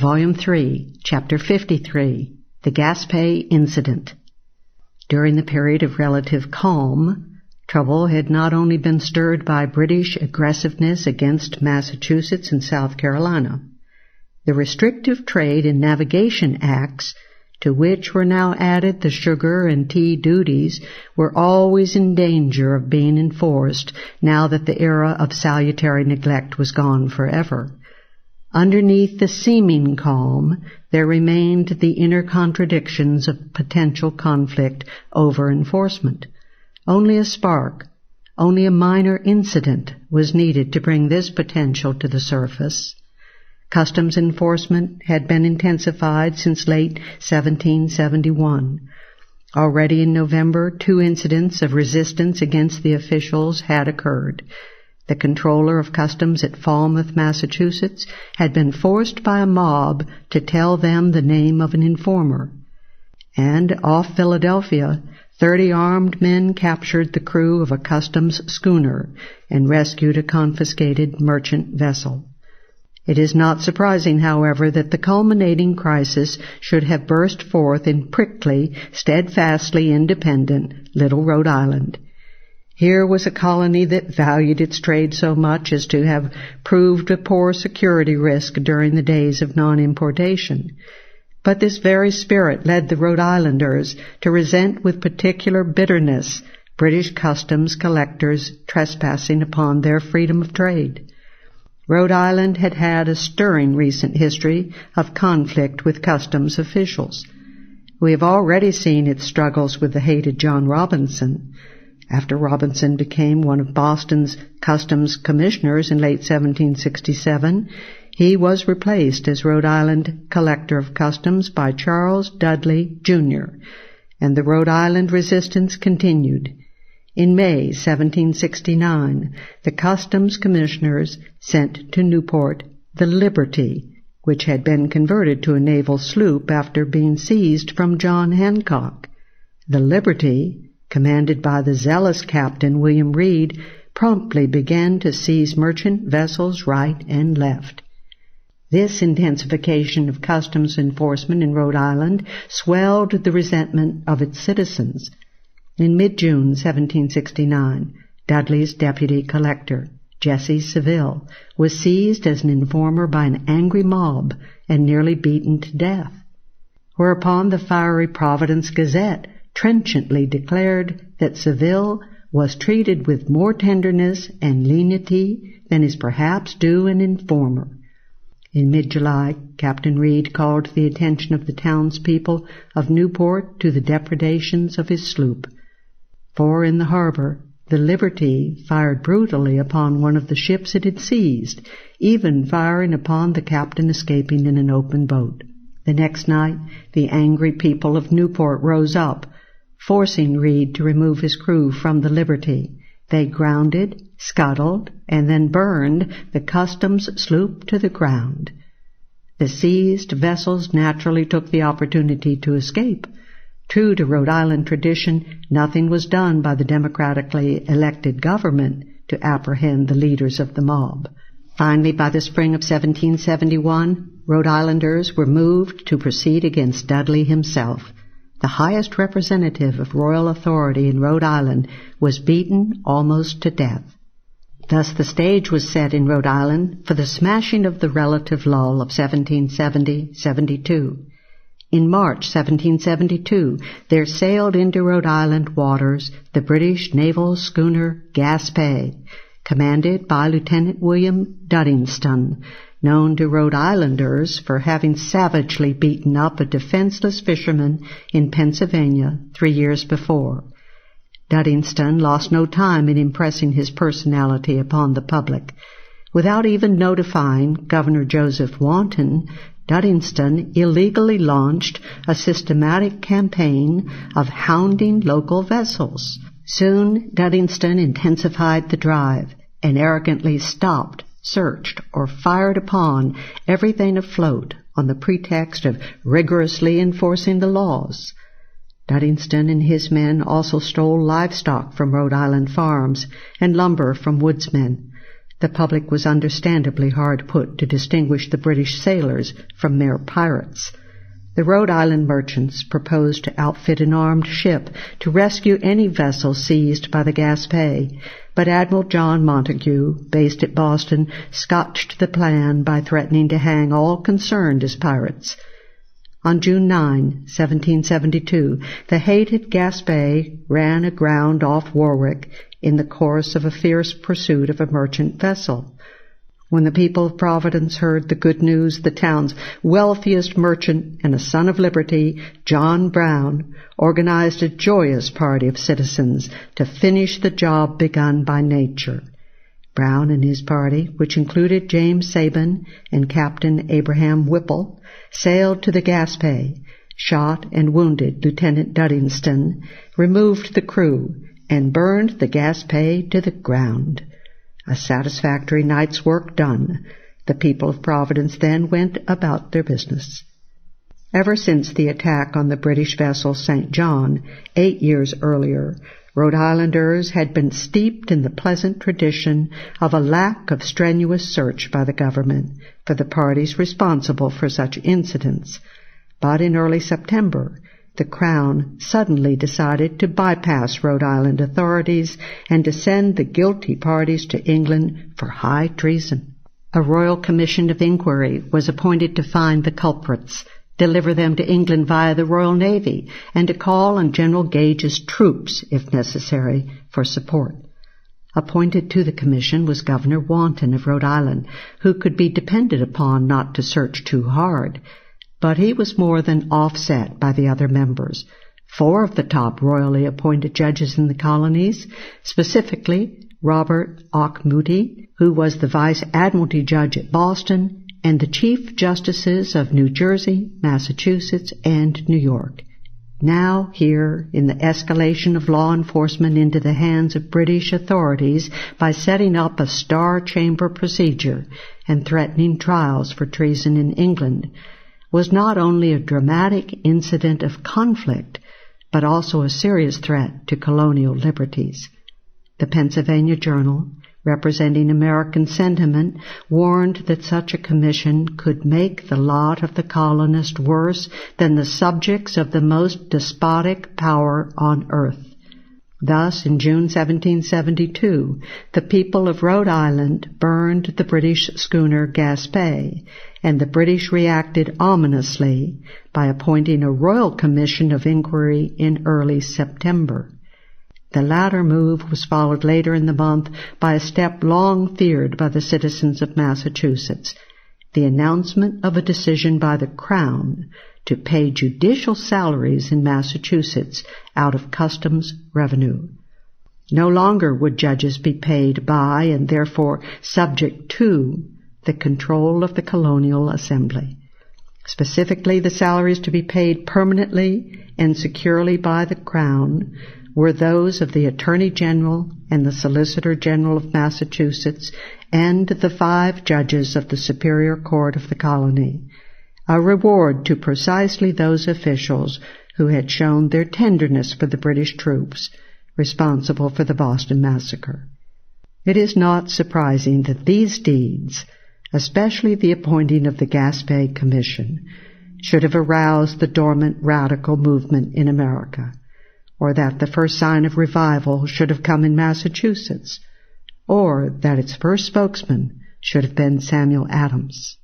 Volume 3, Chapter 53, The Gaspée Incident. During the period of relative calm, trouble had not only been stirred by British aggressiveness against Massachusetts and South Carolina. The restrictive trade and navigation acts, to which were now added the sugar and tea duties, were always in danger of being enforced now that the era of salutary neglect was gone forever. Underneath the seeming calm, there remained the inner contradictions of potential conflict over enforcement. Only a spark, only a minor incident was needed to bring this potential to the surface. Customs enforcement had been intensified since late 1771. Already in November, 2 incidents of resistance against the officials had occurred. The controller of customs at Falmouth, Massachusetts, had been forced by a mob to tell them the name of an informer. And off Philadelphia, 30 armed men captured the crew of a customs schooner and rescued a confiscated merchant vessel. It is not surprising, however, that the culminating crisis should have burst forth in prickly, steadfastly independent little Rhode Island. Here was a colony that valued its trade so much as to have proved a poor security risk during the days of non-importation. But this very spirit led the Rhode Islanders to resent with particular bitterness British customs collectors trespassing upon their freedom of trade. Rhode Island had had a stirring recent history of conflict with customs officials. We have already seen its struggles with the hated John Robinson. After Robinson became one of Boston's customs commissioners in late 1767, he was replaced as Rhode Island Collector of Customs by Charles Dudley, Jr., and the Rhode Island resistance continued. In May 1769, the customs commissioners sent to Newport the Liberty, which had been converted to a naval sloop after being seized from John Hancock. The Liberty, commanded by the zealous Captain William Reed, promptly began to seize merchant vessels right and left. This intensification of customs enforcement in Rhode Island swelled the resentment of its citizens. In mid-June 1769, Dudley's deputy collector, Jesse Saville, was seized as an informer by an angry mob and nearly beaten to death. Whereupon the fiery Providence Gazette trenchantly declared that Saville was treated with more tenderness and lenity than is perhaps due an informer. In mid-July, Captain Reed called the attention of the townspeople of Newport to the depredations of his sloop. For in the harbor, the Liberty fired brutally upon one of the ships it had seized, even firing upon the captain escaping in an open boat. The next night, the angry people of Newport rose up, forcing Reed to remove his crew from the Liberty. They grounded, scuttled, and then burned the customs sloop to the ground. The seized vessels naturally took the opportunity to escape. True to Rhode Island tradition, nothing was done by the democratically elected government to apprehend the leaders of the mob. Finally, by the spring of 1771, Rhode Islanders were moved to proceed against Dudley himself. The highest representative of royal authority in Rhode Island was beaten almost to death. Thus the stage was set in Rhode Island for the smashing of the relative lull of 1770-72. In March 1772, there sailed into Rhode Island waters the British naval schooner Gaspée, commanded by Lieutenant William Duddingston, known to Rhode Islanders for having savagely beaten up a defenseless fisherman in Pennsylvania 3 years before. Duddingston lost no time in impressing his personality upon the public. Without even notifying Governor Joseph Wanton, Duddingston illegally launched a systematic campaign of hounding local vessels. Soon Duddingston intensified the drive and arrogantly stopped, searched, or fired upon everything afloat on the pretext of rigorously enforcing the laws. Duddingston and his men also stole livestock from Rhode Island farms and lumber from woodsmen. The public was understandably hard put to distinguish the British sailors from mere pirates. The Rhode Island merchants proposed to outfit an armed ship to rescue any vessel seized by the Gaspée, but Admiral John Montagu, based at Boston, scotched the plan by threatening to hang all concerned as pirates. On June 9, 1772, the hated Gaspée ran aground off Warwick in the course of a fierce pursuit of a merchant vessel. When the people of Providence heard the good news, the town's wealthiest merchant and a son of liberty, John Brown, organized a joyous party of citizens to finish the job begun by nature. Brown and his party, which included James Sabin and Captain Abraham Whipple, sailed to the Gaspée, shot and wounded Lieutenant Duddingston, removed the crew, and burned the Gaspée to the ground. A satisfactory night's work done, the people of Providence then went about their business. Ever since the attack on the British vessel St. John 8 years earlier, Rhode Islanders had been steeped in the pleasant tradition of a lack of strenuous search by the government for the parties responsible for such incidents. But in early September, the Crown suddenly decided to bypass Rhode Island authorities and to send the guilty parties to England for high treason. A royal commission of inquiry was appointed to find the culprits, deliver them to England via the Royal Navy, and to call on General Gage's troops, if necessary, for support. Appointed to the commission was Governor Wanton of Rhode Island, who could be depended upon not to search too hard. But he was more than offset by the other members. 4 of the top royally appointed judges in the colonies, specifically Robert Auchmuty, who was the Vice Admiralty Judge at Boston, and the Chief Justices of New Jersey, Massachusetts, and New York. Now here, in the escalation of law enforcement into the hands of British authorities by setting up a Star Chamber procedure and threatening trials for treason in England, was not only a dramatic incident of conflict, but also a serious threat to colonial liberties. The Pennsylvania Journal, representing American sentiment, warned that such a commission could make the lot of the colonists worse than the subjects of the most despotic power on earth. Thus, in June 1772, the people of Rhode Island burned the British schooner Gaspée, and the British reacted ominously by appointing a royal commission of inquiry in early September. The latter move was followed later in the month by a step long feared by the citizens of Massachusetts, the announcement of a decision by the Crown to pay judicial salaries in Massachusetts out of customs revenue. No longer would judges be paid by, and therefore subject to, the control of the Colonial Assembly. Specifically, the salaries to be paid permanently and securely by the Crown were those of the Attorney General and the Solicitor General of Massachusetts and the 5 judges of the Superior Court of the colony, a reward to precisely those officials who had shown their tenderness for the British troops responsible for the Boston Massacre. It is not surprising that these deeds, especially the appointing of the Gaspée Commission, should have aroused the dormant radical movement in America, or that the first sign of revival should have come in Massachusetts, or that its first spokesman should have been Samuel Adams.